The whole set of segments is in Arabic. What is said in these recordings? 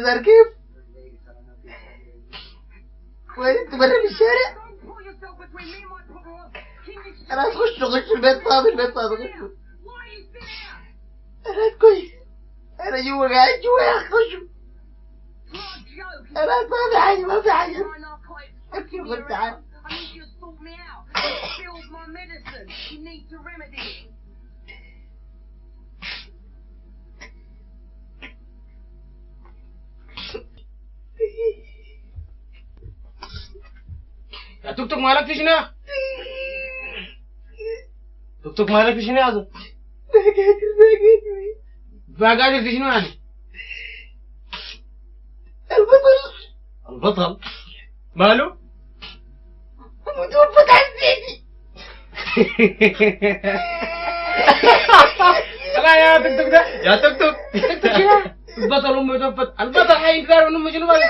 البازار كيف؟ وين انت برا في الشارع؟ انا خش البيت فاضي خشوا. انا كويس. انا جوا قاعد جوا يا اخي خشوا. انا ما في حاجة ابكي وقلت تعال. يا توك توك مالك في شنو؟ توك توك مالك في شنو يا زلمة؟ ما قادر في شنو يعني؟ البطل ماله؟ متوفت عن سيدي. لا يا توك توك ده يا توك توك البطل امه توفت. البطل حينقدر من امه شنو بقى؟ ما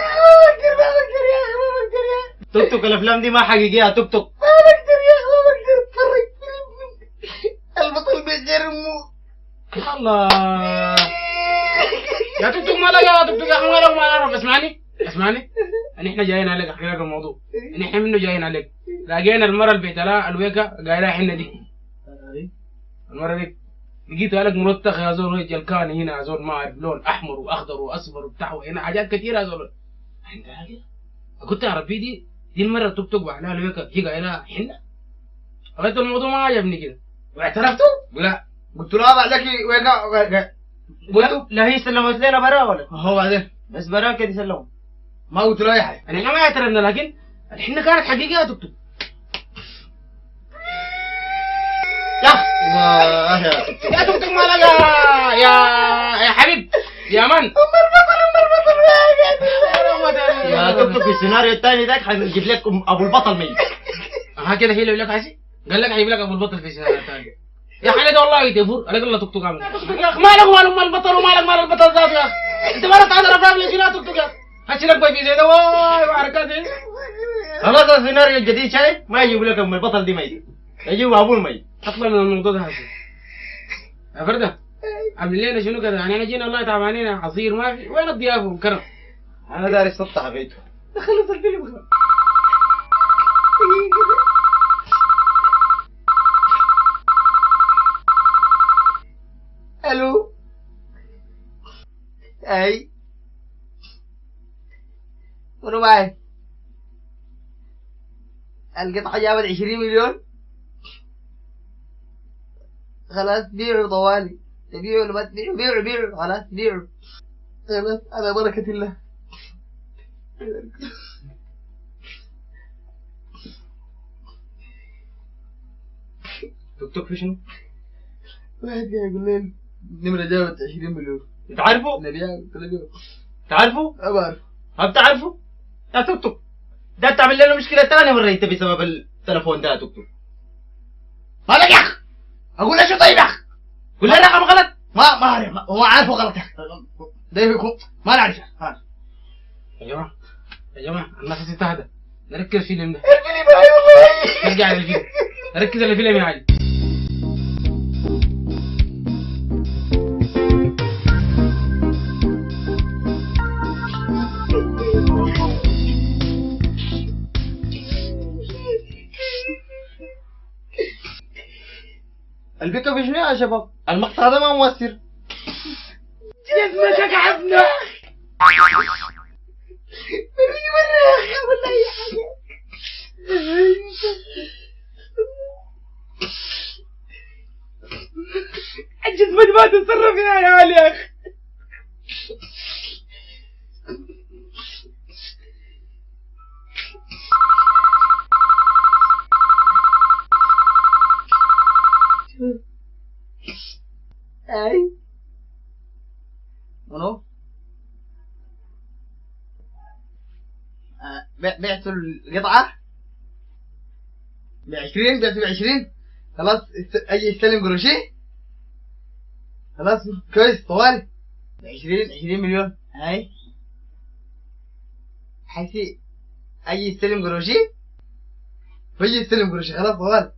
بقدر يا اخي ما بقدر يا اخي. توك توك الافلام دي ما حقيقية يا توك توك. ما بقدر يا اخي ما بقدر اتفرج فيلم. البطل بيغير امه. الله يا توك توك مالك يا توك توك يا اخي مالك ما اعرف. اسمعني احنا جايين عليك احكي لك الموضوع. احنا منه جايين عليك. لقينا المرة اللي بيتها الويكة قايلة حنا دي. المرة دي لقيته قالك مرتخ يا زول هيك جلكاني هنا يا زول ما اعرف لون احمر واخضر واصفر وبتاع وهنا حاجات كثيرة يا زول. انت حاجة قلت يا ربي دي المرة توك توك بعدها الويكة هي قايلة حنا. قلت الموضوع ما عجبني كده. واعترفتوا؟ لا قلت له بعدك ويقع. قلت لا هي سلمت لنا برا ولا هو بعدين بس برا كده سلموا. ما قلت له اي حاجه. احنا ما اعترفنا لكن احنا كانت حقيقة يا توك توك. يا توك توك مالك يا حبيب يا من ام البطل يا توك توك في السيناريو الثاني ذاك حنجيب لك ابو البطل ميت. ها كده هي اللي لك عايز قال لك هيجيب لك ابو البطل في السيناريو الثاني. يا حلال والله يتفور انا اقول له توك توك عامل يا اخي مالك مال البطل ومالك مال البطل ذات يا اخي. انت ما تعال افلام ليش لا توك توك يا اخي لك باي في زي ده واي وحركات دي. خلاص السيناريو الجديد شايف ما يجيب لك ام البطل دي ميت يجيب ابو الميت. اطلع من الموضوع ده هسه يا فرده. عامل لنا شنو كده يعني انا جينا والله تعبانين عصير ما في وين الضيافه والكرم. انا داري سطح بيته خلص الفيلم خلاص. الو اي منو معي؟ القطعة جابت 20 مليون. خلاص بيعوا طوالي. تبيعوا ولا ما تبيعوا؟ بيعوا خلاص بيعوا خلاص على بركة الله. توك توك في شنو؟ واحد قاعد يقول لي النمرة جابت 20 مليون. انت عارفه؟ نبيعها قلت له بيعوا. انت عارفه؟ ما بعرف. انت عارفه؟ يا توك توك ده تعمل لنا مشكلة ثانية مرة انت بسبب التلفون ده يا توك توك. مالك يا اخ؟ اقول له شو طيب يا اخ؟ قول لي الرقم غلط. ما اعرف هو عارفه غلط يا اخ. ده يكون ما نعرف يا جماعة الناس تهدى نركز في الفيلم ده. الفيلم هاي والله. نرجع على الفيلم نركز على الفيلم يا علي. البيكا في شنو يا شباب؟ المقطع هذا ما مؤثر. جسمك عبنا. بريني مرة يا أخي ولا أي حاجة. جسمك ما تتصرف يا عيال يا أخي. أي منو؟ بعتوا القطعة ب20 بعتوا ب20 خلاص أجي يستلم قروشي خلاص كويس طوالي ب20 مليون هاي حيثي أجي يستلم قروشي فيجي يستلم قروشي خلاص طوالي.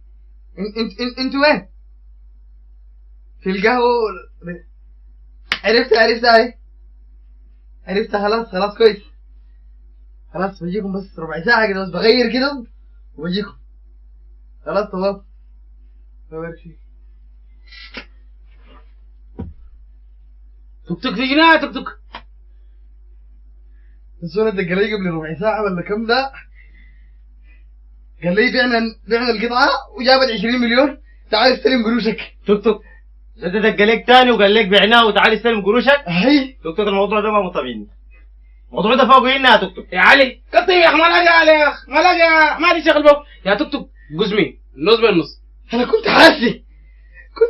انتوا وين؟ في القهوة. عرفت هاي عرفتها خلاص خلاص كويس. خلاص بجيكم بس ربع ساعة كده، بس بغير كده وبجيكم. خلاص تمام. بوريك شي. توك توك في جناح توك توك. الزول ده قال لي قبل ربع ساعة ولا كم ده، قال لي بعنا القطعة وجابت 20 مليون، تعال استلم قروشك. توك توك ده دق لك تاني وقال لك بعناه وتعال استلم قروشك. هي توك توك الموضوع ده ما مطمئن، الموضوع ده فوق هنا يا توك توك. يا علي قطي يا اخ، ما لاقي علي يا اخ، ما لاقي، ما دي شغل بو يا توك توك. قزمي النص بالنص. انا كنت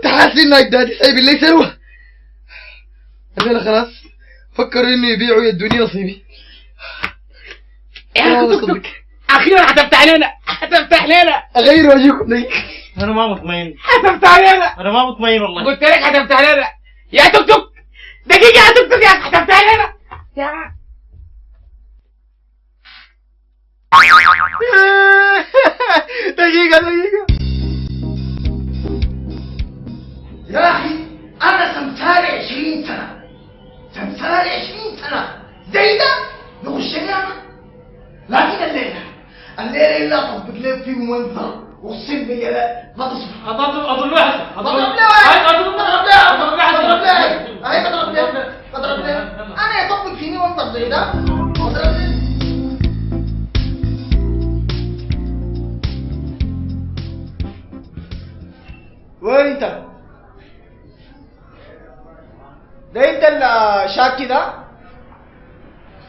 حاسس ان اجدادي سايب لي ثروة. انا خلاص فكروا انه يبيعوا يدوني نصيبي. يا توك توك اخيرا هتفتح علينا اغير واجيكم دي. انا ما مطمئن، هتفتح علينا. انا ما مطمئن والله. قلت لك هتفتح علينا يا توك توك. دقيقة يا توك توك يا اخي، هتفتح علينا يا دقيقة يا أخي أنا سمساري 20 سنة، سمساري 20 سنة زي ده يخشني أنا. لكن الليلة إلا أطبق لك فيه منظر أقسم بالله ما تصبح. اضرب واحد اضرب ليه أنا يطبق فيني منظر زي ده أضرب ليه. وين انت؟ ده انت الشاكي ده؟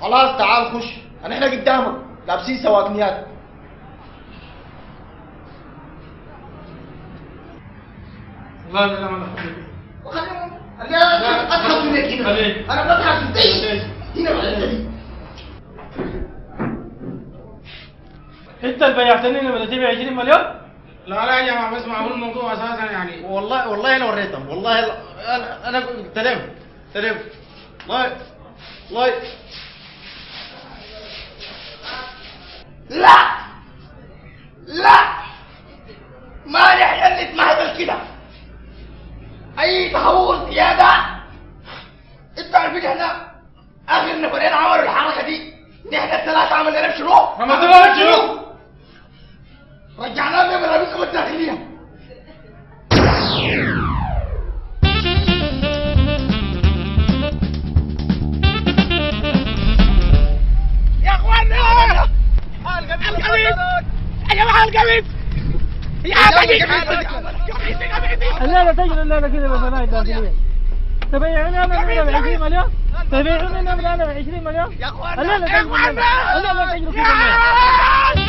خلاص تعال خش، احنا قدامك لابسين سواقنيات. لا لا لا أنا أضحك منك هنا، أنا بضحك زي هنا بالحتة دي. انت اللي بيعتني لما تبيع 20 مليون؟ لا لا يا جماعة بس معقول الموضوع اساسا يعني. والله انا وريتهم، والله انا قلت لهم والله لا ما نحن اللي نتمهدل كده. اي تهور زيادة. انت عارفين احنا اخر نفرين عملوا الحركة دي، نحن الثلاثة عملنا لهم شنو؟ عملنا لهم شنو؟ رجعناهم بملابسهم الداخلية. يا اخوانا القميص يا جماعة، القميص يا الليلة تجري الليلة كذا بالبناية الداخلية. تبيعوني انا ب 20 مليون؟ تبيعوني انا ب 20 مليون؟ اخوانا الليلة تجري كذا.